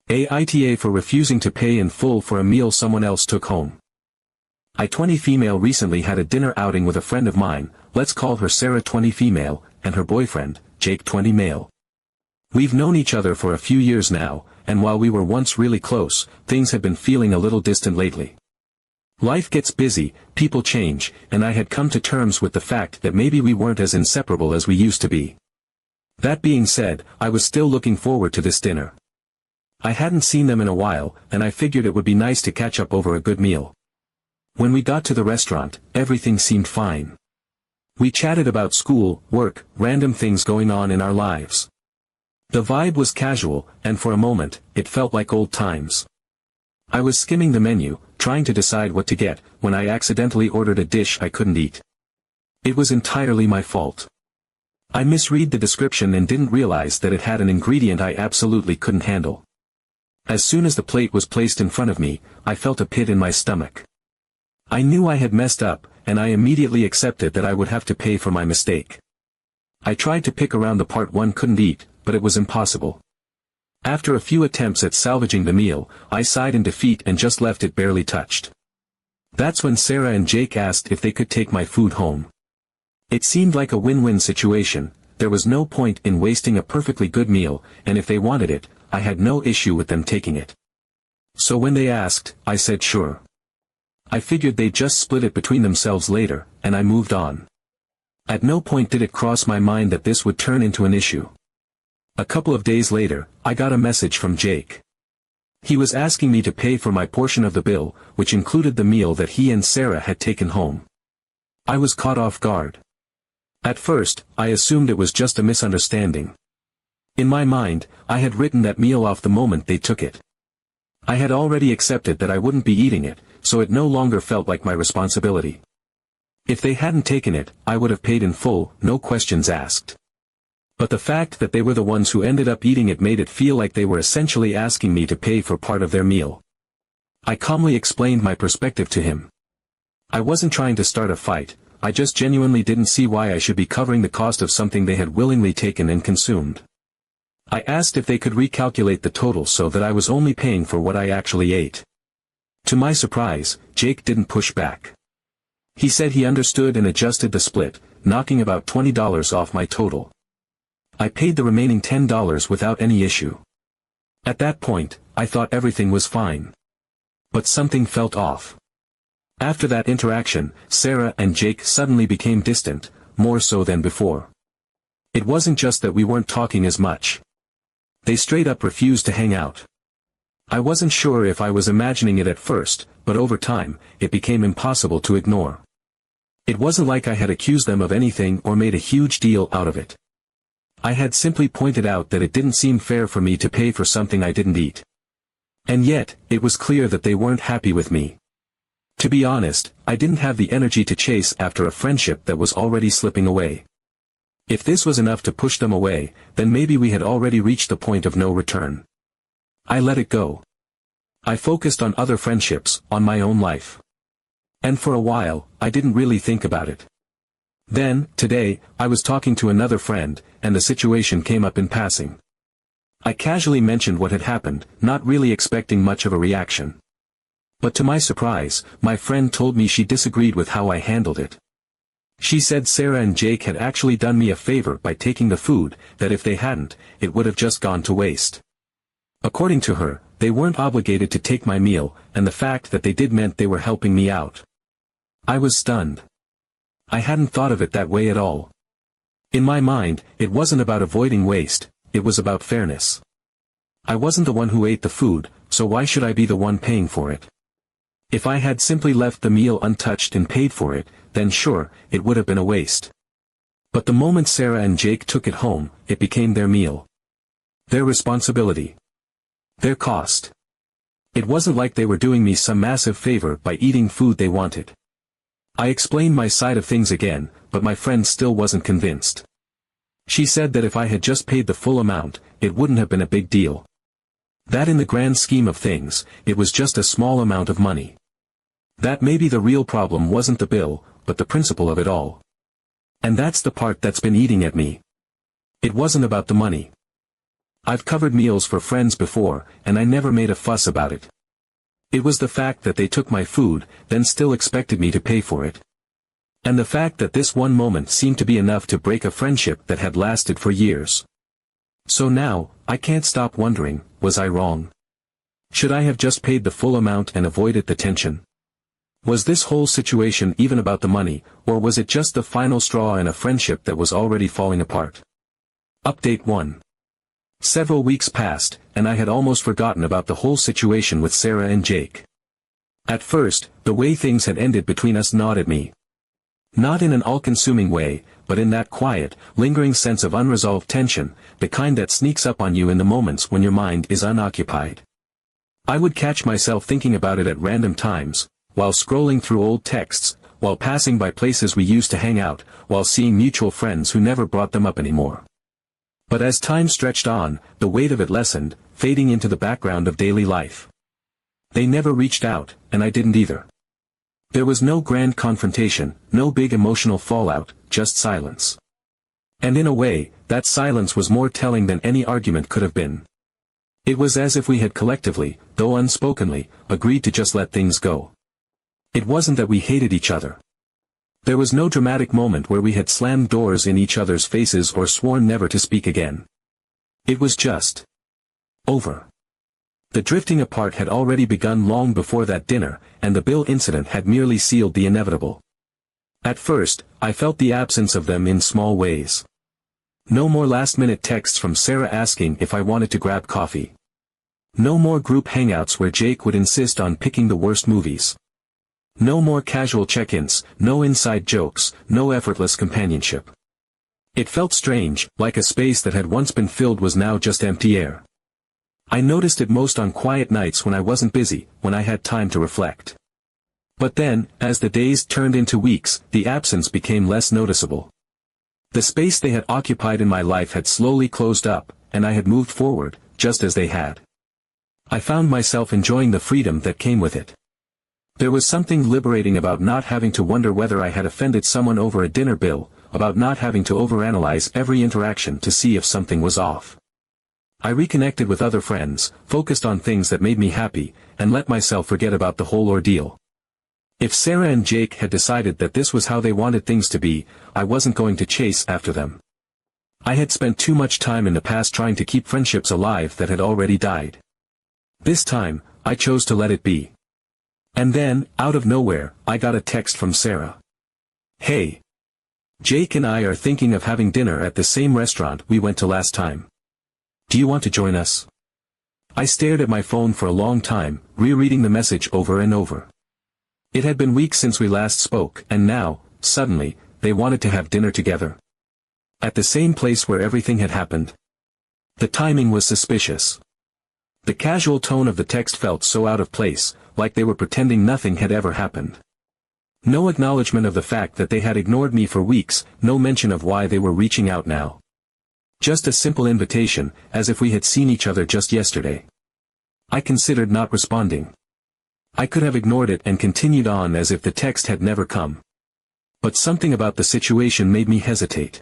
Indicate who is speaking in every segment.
Speaker 1: AITA for refusing to pay in full for a meal someone else took home. I 20 female recently had a dinner outing with a friend of mine, let's call her Sarah 20 female, and her boyfriend, Jake 20 male. We've known each other for a few years now, and while we were once really close, things have been feeling a little distant lately. Life gets busy, people change, and I had come to terms with the fact that maybe we weren't as inseparable as we used to be. That being said, I was still looking forward to this dinner. I hadn't seen them in a while, and I figured it would be nice to catch up over a good meal. When we got to the restaurant, everything seemed fine. We chatted about school, work, random things going on in our lives. The vibe was casual, and for a moment, it felt like old times. I was skimming the menu, trying to decide what to get, when I accidentally ordered a dish I couldn't eat. It was entirely my fault. I misread the description and didn't realize that it had an ingredient I absolutely couldn't handle. As soon as the plate was placed in front of me, I felt a pit in my stomach. I knew I had messed up, and I immediately accepted that I would have to pay for my mistake. I tried to pick around the part one couldn't eat, but it was impossible. After a few attempts at salvaging the meal, I sighed in defeat and just left it barely touched. That's when Sarah and Jake asked if they could take my food home. It seemed like a win-win situation. There was no point in wasting a perfectly good meal, and if they wanted it, I had no issue with them taking it. So when they asked, I said sure. I figured they'd just split it between themselves later, and I moved on. At no point did it cross my mind that this would turn into an issue. A couple of days later, I got a message from Jake. He was asking me to pay for my portion of the bill, which included the meal that he and Sarah had taken home. I was caught off guard. At first, I assumed it was just a misunderstanding. In my mind, I had written that meal off the moment they took it. I had already accepted that I wouldn't be eating it, so it no longer felt like my responsibility. If they hadn't taken it, I would have paid in full, no questions asked. But the fact that they were the ones who ended up eating it made it feel like they were essentially asking me to pay for part of their meal. I calmly explained my perspective to him. I wasn't trying to start a fight, I just genuinely didn't see why I should be covering the cost of something they had willingly taken and consumed. I asked if they could recalculate the total so that I was only paying for what I actually ate. To my surprise, Jake didn't push back. He said he understood and adjusted the split, knocking about $20 off my total. I paid the remaining $10 without any issue. At that point, I thought everything was fine. But something felt off. After that interaction, Sarah and Jake suddenly became distant, more so than before. It wasn't just that we weren't talking as much. They straight up refused to hang out. I wasn't sure if I was imagining it at first, but over time, it became impossible to ignore. It wasn't like I had accused them of anything or made a huge deal out of it. I had simply pointed out that it didn't seem fair for me to pay for something I didn't eat. And yet, it was clear that they weren't happy with me. To be honest, I didn't have the energy to chase after a friendship that was already slipping away. If this was enough to push them away, then maybe we had already reached the point of no return. I let it go. I focused on other friendships, on my own life. And for a while, I didn't really think about it. Then, today, I was talking to another friend, and the situation came up in passing. I casually mentioned what had happened, not really expecting much of a reaction. But to my surprise, my friend told me she disagreed with how I handled it. She said Sarah and Jake had actually done me a favor by taking the food, that if they hadn't, it would have just gone to waste. According to her, they weren't obligated to take my meal, and the fact that they did meant they were helping me out. I was stunned. I hadn't thought of it that way at all. In my mind, it wasn't about avoiding waste, it was about fairness. I wasn't the one who ate the food, so why should I be the one paying for it? If I had simply left the meal untouched and paid for it, then sure, it would have been a waste. But the moment Sarah and Jake took it home, it became their meal. Their responsibility. Their cost. It wasn't like they were doing me some massive favor by eating food they wanted. I explained my side of things again, but my friend still wasn't convinced. She said that if I had just paid the full amount, it wouldn't have been a big deal. That in the grand scheme of things, it was just a small amount of money. That maybe the real problem wasn't the bill, but the principle of it all. And that's the part that's been eating at me. It wasn't about the money. I've covered meals for friends before, and I never made a fuss about it. It was the fact that they took my food, then still expected me to pay for it. And the fact that this one moment seemed to be enough to break a friendship that had lasted for years. So now, I can't stop wondering, was I wrong? Should I have just paid the full amount and avoided the tension? Was this whole situation even about the money, or was it just the final straw in a friendship that was already falling apart? Update 1. Several weeks passed, and I had almost forgotten about the whole situation with Sarah and Jake. At first, the way things had ended between us gnawed at me. Not in an all-consuming way, but in that quiet, lingering sense of unresolved tension, the kind that sneaks up on you in the moments when your mind is unoccupied. I would catch myself thinking about it at random times, while scrolling through old texts, while passing by places we used to hang out, while seeing mutual friends who never brought them up anymore. But as time stretched on, the weight of it lessened, fading into the background of daily life. They never reached out, and I didn't either. There was no grand confrontation, no big emotional fallout, just silence. And in a way, that silence was more telling than any argument could have been. It was as if we had collectively, though unspokenly, agreed to just let things go. It wasn't that we hated each other. There was no dramatic moment where we had slammed doors in each other's faces or sworn never to speak again. It was just over. The drifting apart had already begun long before that dinner, and the bill incident had merely sealed the inevitable. At first, I felt the absence of them in small ways. No more last-minute texts from Sarah asking if I wanted to grab coffee. No more group hangouts where Jake would insist on picking the worst movies. No more casual check-ins, no inside jokes, no effortless companionship. It felt strange, like a space that had once been filled was now just empty air. I noticed it most on quiet nights when I wasn't busy, when I had time to reflect. But then, as the days turned into weeks, the absence became less noticeable. The space they had occupied in my life had slowly closed up, and I had moved forward, just as they had. I found myself enjoying the freedom that came with it. There was something liberating about not having to wonder whether I had offended someone over a dinner bill, about not having to overanalyze every interaction to see if something was off. I reconnected with other friends, focused on things that made me happy, and let myself forget about the whole ordeal. If Sarah and Jake had decided that this was how they wanted things to be, I wasn't going to chase after them. I had spent too much time in the past trying to keep friendships alive that had already died. This time, I chose to let it be. And then, out of nowhere, I got a text from Sarah. "Hey. Jake and I are thinking of having dinner at the same restaurant we went to last time. Do you want to join us?" I stared at my phone for a long time, rereading the message over and over. It had been weeks since we last spoke, and now, suddenly, they wanted to have dinner together. At the same place where everything had happened. The timing was suspicious. The casual tone of the text felt so out of place, like they were pretending nothing had ever happened. No acknowledgement of the fact that they had ignored me for weeks, no mention of why they were reaching out now. Just a simple invitation, as if we had seen each other just yesterday. I considered not responding. I could have ignored it and continued on as if the text had never come. But something about the situation made me hesitate.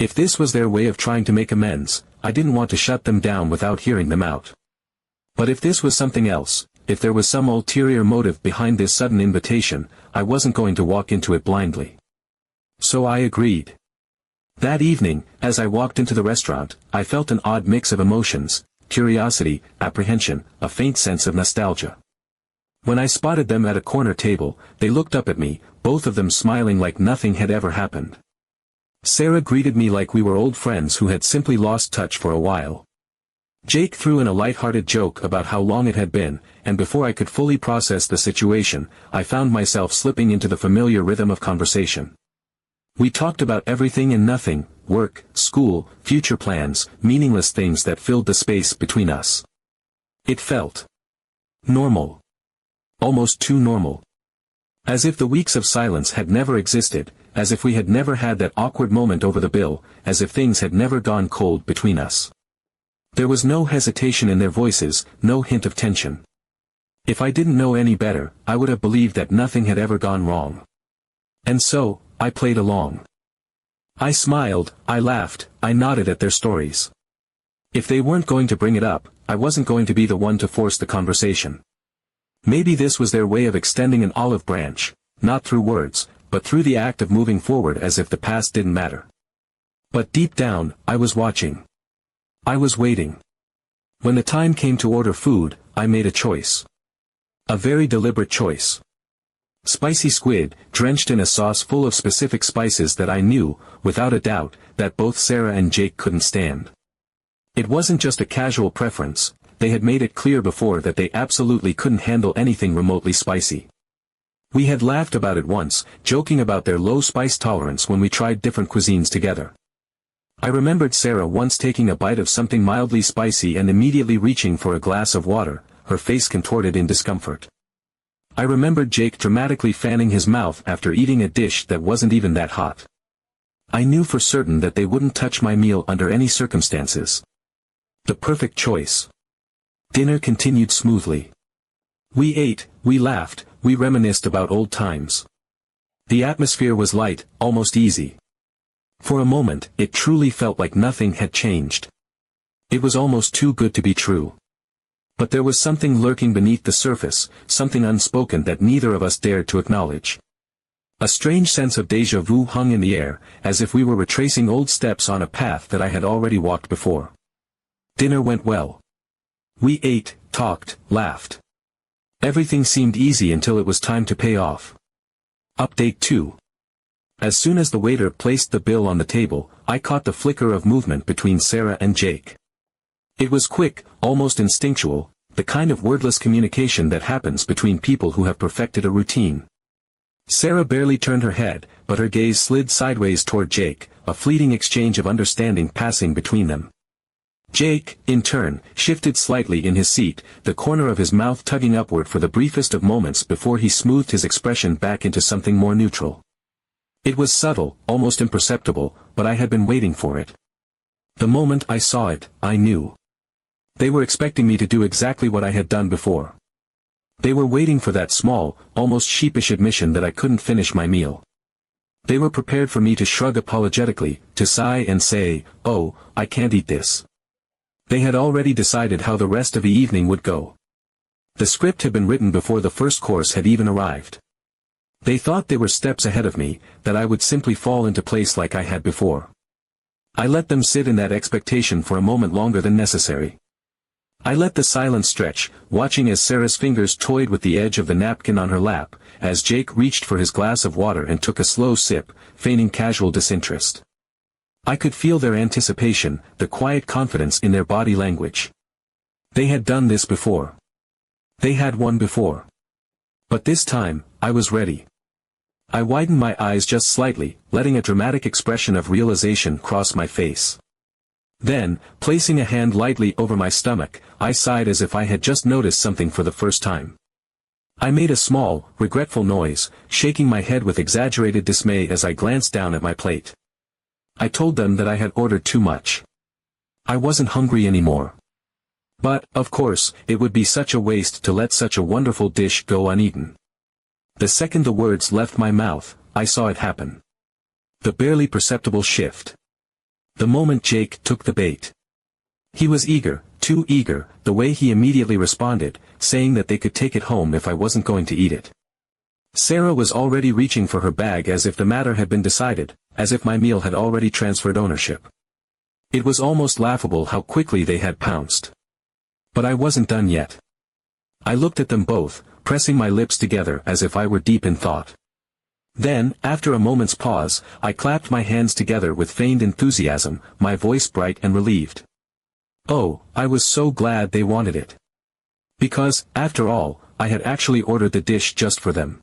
Speaker 1: If this was their way of trying to make amends, I didn't want to shut them down without hearing them out. But if this was something else, if there was some ulterior motive behind this sudden invitation, I wasn't going to walk into it blindly. So I agreed. That evening, as I walked into the restaurant, I felt an odd mix of emotions, curiosity, apprehension, a faint sense of nostalgia. When I spotted them at a corner table, they looked up at me, both of them smiling like nothing had ever happened. Sarah greeted me like we were old friends who had simply lost touch for a while. Jake threw in a light-hearted joke about how long it had been, and before I could fully process the situation, I found myself slipping into the familiar rhythm of conversation. We talked about everything and nothing, work, school, future plans, meaningless things that filled the space between us. It felt normal. Almost too normal. As if the weeks of silence had never existed, as if we had never had that awkward moment over the bill, as if things had never gone cold between us. There was no hesitation in their voices, no hint of tension. If I didn't know any better, I would have believed that nothing had ever gone wrong. And so, I played along. I smiled, I laughed, I nodded at their stories. If they weren't going to bring it up, I wasn't going to be the one to force the conversation. Maybe this was their way of extending an olive branch, not through words, but through the act of moving forward as if the past didn't matter. But deep down, I was watching. I was waiting. When the time came to order food, I made a choice. A very deliberate choice. Spicy squid, drenched in a sauce full of specific spices that I knew, without a doubt, that both Sarah and Jake couldn't stand. It wasn't just a casual preference, they had made it clear before that they absolutely couldn't handle anything remotely spicy. We had laughed about it once, joking about their low spice tolerance when we tried different cuisines together. I remembered Sarah once taking a bite of something mildly spicy and immediately reaching for a glass of water, her face contorted in discomfort. I remembered Jake dramatically fanning his mouth after eating a dish that wasn't even that hot. I knew for certain that they wouldn't touch my meal under any circumstances. The perfect choice. Dinner continued smoothly. We ate, we laughed, we reminisced about old times. The atmosphere was light, almost easy. For a moment, it truly felt like nothing had changed. It was almost too good to be true. But there was something lurking beneath the surface, something unspoken that neither of us dared to acknowledge. A strange sense of déjà vu hung in the air, as if we were retracing old steps on a path that I had already walked before. Dinner went well. We ate, talked, laughed. Everything seemed easy until it was time to pay off. Update 2. As soon as the waiter placed the bill on the table, I caught the flicker of movement between Sarah and Jake. It was quick, almost instinctual, the kind of wordless communication that happens between people who have perfected a routine. Sarah barely turned her head, but her gaze slid sideways toward Jake, a fleeting exchange of understanding passing between them. Jake, in turn, shifted slightly in his seat, the corner of his mouth tugging upward for the briefest of moments before he smoothed his expression back into something more neutral. It was subtle, almost imperceptible, but I had been waiting for it. The moment I saw it, I knew. They were expecting me to do exactly what I had done before. They were waiting for that small, almost sheepish admission that I couldn't finish my meal. They were prepared for me to shrug apologetically, to sigh and say, "Oh, I can't eat this." They had already decided how the rest of the evening would go. The script had been written before the first course had even arrived. They thought they were steps ahead of me, that I would simply fall into place like I had before. I let them sit in that expectation for a moment longer than necessary. I let the silence stretch, watching as Sarah's fingers toyed with the edge of the napkin on her lap, as Jake reached for his glass of water and took a slow sip, feigning casual disinterest. I could feel their anticipation, the quiet confidence in their body language. They had done this before. They had won before. But this time, I was ready. I widened my eyes just slightly, letting a dramatic expression of realization cross my face. Then, placing a hand lightly over my stomach, I sighed as if I had just noticed something for the first time. I made a small, regretful noise, shaking my head with exaggerated dismay as I glanced down at my plate. I told them that I had ordered too much. I wasn't hungry anymore. But, of course, it would be such a waste to let such a wonderful dish go uneaten. The second the words left my mouth, I saw it happen. The barely perceptible shift. The moment Jake took the bait. He was eager, too eager, the way he immediately responded, saying that they could take it home if I wasn't going to eat it. Sarah was already reaching for her bag as if the matter had been decided, as if my meal had already transferred ownership. It was almost laughable how quickly they had pounced. But I wasn't done yet. I looked at them both, pressing my lips together as if I were deep in thought. Then, after a moment's pause, I clapped my hands together with feigned enthusiasm, my voice bright and relieved. Oh, I was so glad they wanted it. Because, after all, I had actually ordered the dish just for them.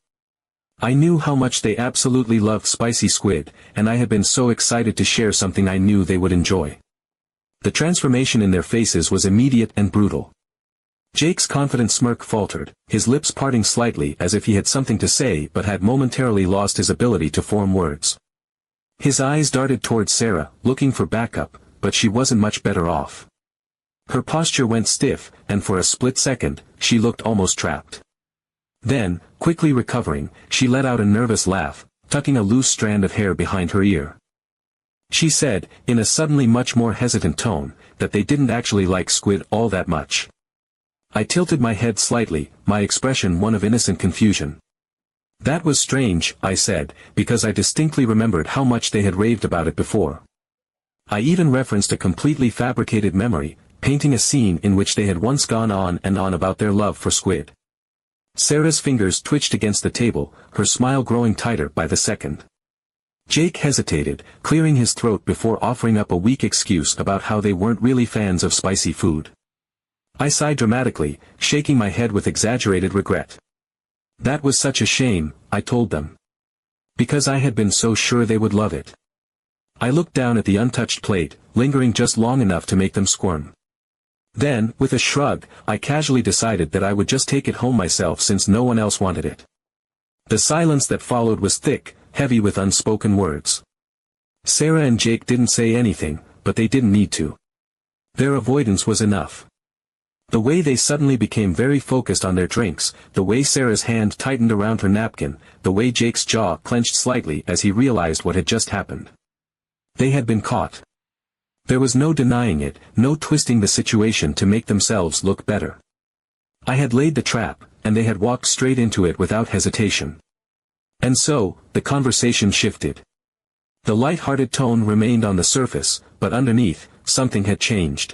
Speaker 1: I knew how much they absolutely loved spicy squid, and I had been so excited to share something I knew they would enjoy. The transformation in their faces was immediate and brutal. Jake's confident smirk faltered, his lips parting slightly as if he had something to say but had momentarily lost his ability to form words. His eyes darted towards Sarah, looking for backup, but she wasn't much better off. Her posture went stiff, and for a split second, she looked almost trapped. Then, quickly recovering, she let out a nervous laugh, tucking a loose strand of hair behind her ear. She said, in a suddenly much more hesitant tone, that they didn't actually like squid all that much. I tilted my head slightly, my expression one of innocent confusion. That was strange, I said, because I distinctly remembered how much they had raved about it before. I even referenced a completely fabricated memory, painting a scene in which they had once gone on and on about their love for squid. Sarah's fingers twitched against the table, her smile growing tighter by the second. Jake hesitated, clearing his throat before offering up a weak excuse about how they weren't really fans of spicy food. I sighed dramatically, shaking my head with exaggerated regret. That was such a shame, I told them. Because I had been so sure they would love it. I looked down at the untouched plate, lingering just long enough to make them squirm. Then, with a shrug, I casually decided that I would just take it home myself since no one else wanted it. The silence that followed was thick, heavy with unspoken words. Sarah and Jake didn't say anything, but they didn't need to. Their avoidance was enough. The way they suddenly became very focused on their drinks, the way Sarah's hand tightened around her napkin, the way Jake's jaw clenched slightly as he realized what had just happened. They had been caught. There was no denying it, no twisting the situation to make themselves look better. I had laid the trap, and they had walked straight into it without hesitation. And so, the conversation shifted. The light-hearted tone remained on the surface, but underneath, something had changed.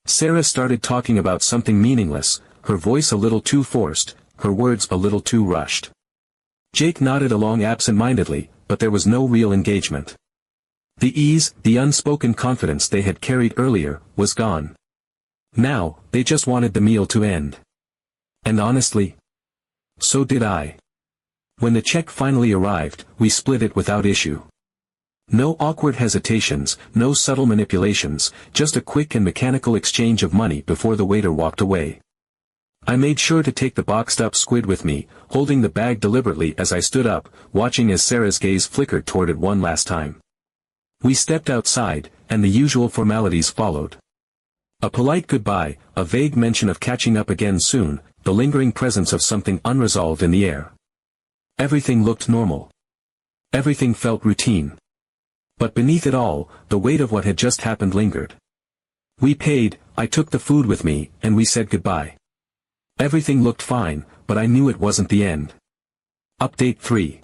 Speaker 1: Sarah started talking about something meaningless, her voice a little too forced, her words a little too rushed. Jake nodded along absent-mindedly, but there was no real engagement. The ease, the unspoken confidence they had carried earlier, was gone. Now, they just wanted the meal to end. And honestly, so did I. When the check finally arrived, we split it without issue. No awkward hesitations, no subtle manipulations, just a quick and mechanical exchange of money before the waiter walked away. I made sure to take the boxed-up squid with me, holding the bag deliberately as I stood up, watching as Sarah's gaze flickered toward it one last time. We stepped outside, and the usual formalities followed. A polite goodbye, a vague mention of catching up again soon, the lingering presence of something unresolved in the air. Everything looked normal. Everything felt routine. But beneath it all, the weight of what had just happened lingered. We paid, I took the food with me, and we said goodbye. Everything looked fine, but I knew it wasn't the end. Update 3.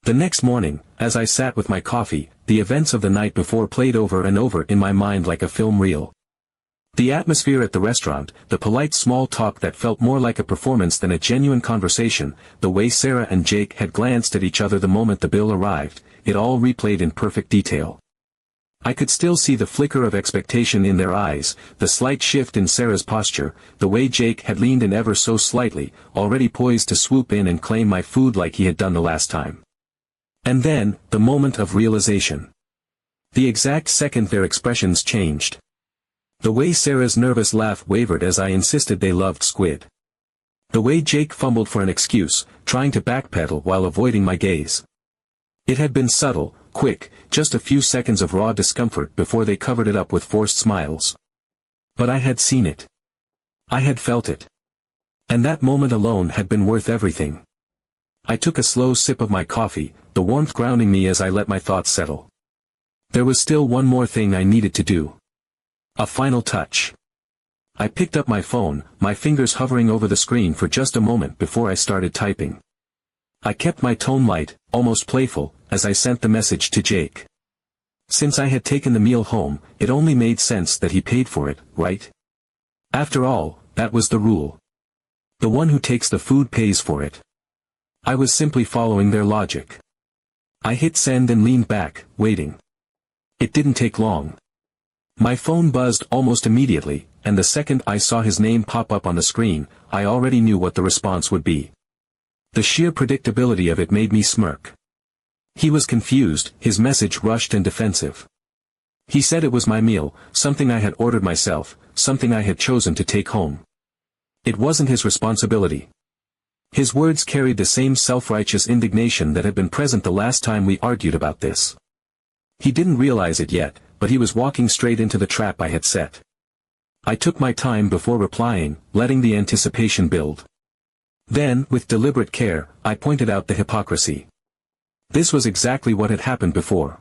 Speaker 1: The next morning, as I sat with my coffee, the events of the night before played over and over in my mind like a film reel. The atmosphere at the restaurant, the polite small talk that felt more like a performance than a genuine conversation, the way Sarah and Jake had glanced at each other the moment the bill arrived, it all replayed in perfect detail. I could still see the flicker of expectation in their eyes, the slight shift in Sarah's posture, the way Jake had leaned in ever so slightly, already poised to swoop in and claim my food like he had done the last time. And then, the moment of realization. The exact second their expressions changed. The way Sarah's nervous laugh wavered as I insisted they loved squid. The way Jake fumbled for an excuse, trying to backpedal while avoiding my gaze. It had been subtle, quick, just a few seconds of raw discomfort before they covered it up with forced smiles. But I had seen it. I had felt it. And that moment alone had been worth everything. I took a slow sip of my coffee, the warmth grounding me as I let my thoughts settle. There was still one more thing I needed to do. A final touch. I picked up my phone, my fingers hovering over the screen for just a moment before I started typing. I kept my tone light, almost playful, as I sent the message to Jake. Since I had taken the meal home, it only made sense that he paid for it, right? After all, that was the rule. The one who takes the food pays for it. I was simply following their logic. I hit send and leaned back, waiting. It didn't take long. My phone buzzed almost immediately, and the second I saw his name pop up on the screen, I already knew what the response would be. The sheer predictability of it made me smirk. He was confused, his message rushed and defensive. He said it was my meal, something I had ordered myself, something I had chosen to take home. It wasn't his responsibility. His words carried the same self-righteous indignation that had been present the last time we argued about this. He didn't realize it yet, but he was walking straight into the trap I had set. I took my time before replying, letting the anticipation build. Then, with deliberate care, I pointed out the hypocrisy. This was exactly what had happened before.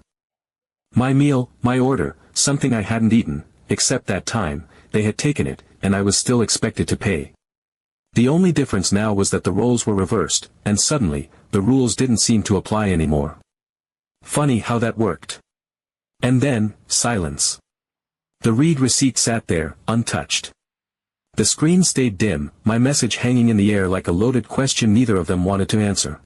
Speaker 1: My meal, my order, something I hadn't eaten, except that time, they had taken it, and I was still expected to pay. The only difference now was that the roles were reversed, and suddenly, the rules didn't seem to apply anymore. Funny how that worked. And then, silence. The read receipt sat there, untouched. The screen stayed dim, my message hanging in the air like a loaded question neither of them wanted to answer.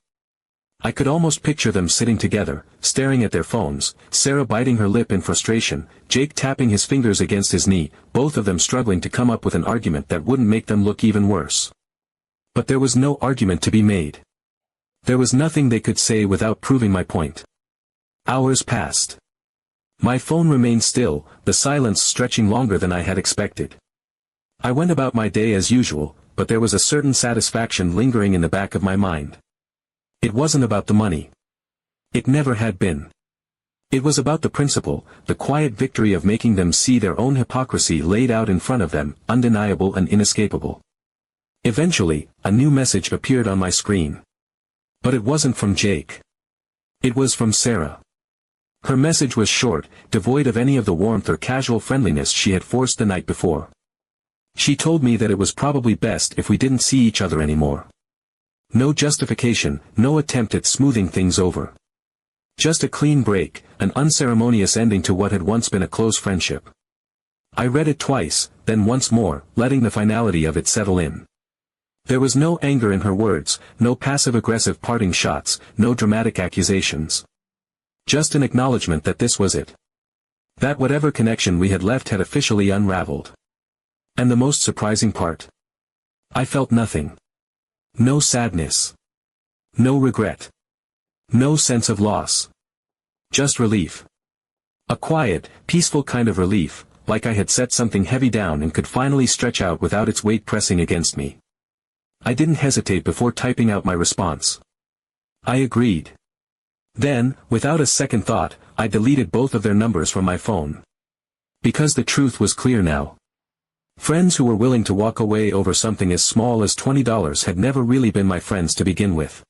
Speaker 1: I could almost picture them sitting together, staring at their phones, Sarah biting her lip in frustration, Jake tapping his fingers against his knee, both of them struggling to come up with an argument that wouldn't make them look even worse. But there was no argument to be made. There was nothing they could say without proving my point. Hours passed. My phone remained still, the silence stretching longer than I had expected. I went about my day as usual, but there was a certain satisfaction lingering in the back of my mind. It wasn't about the money. It never had been. It was about the principle, the quiet victory of making them see their own hypocrisy laid out in front of them, undeniable and inescapable. Eventually, a new message appeared on my screen. But it wasn't from Jake. It was from Sarah. Her message was short, devoid of any of the warmth or casual friendliness she had forced the night before. She told me that it was probably best if we didn't see each other anymore. No justification, no attempt at smoothing things over. Just a clean break, an unceremonious ending to what had once been a close friendship. I read it twice, then once more, letting the finality of it settle in. There was no anger in her words, no passive-aggressive parting shots, no dramatic accusations. Just an acknowledgement that this was it. That whatever connection we had left had officially unraveled. And the most surprising part? I felt nothing. No sadness. No regret. No sense of loss. Just relief. A quiet, peaceful kind of relief, like I had set something heavy down and could finally stretch out without its weight pressing against me. I didn't hesitate before typing out my response. I agreed. Then, without a second thought, I deleted both of their numbers from my phone. Because the truth was clear now. Friends who were willing to walk away over something as small as $20 had never really been my friends to begin with.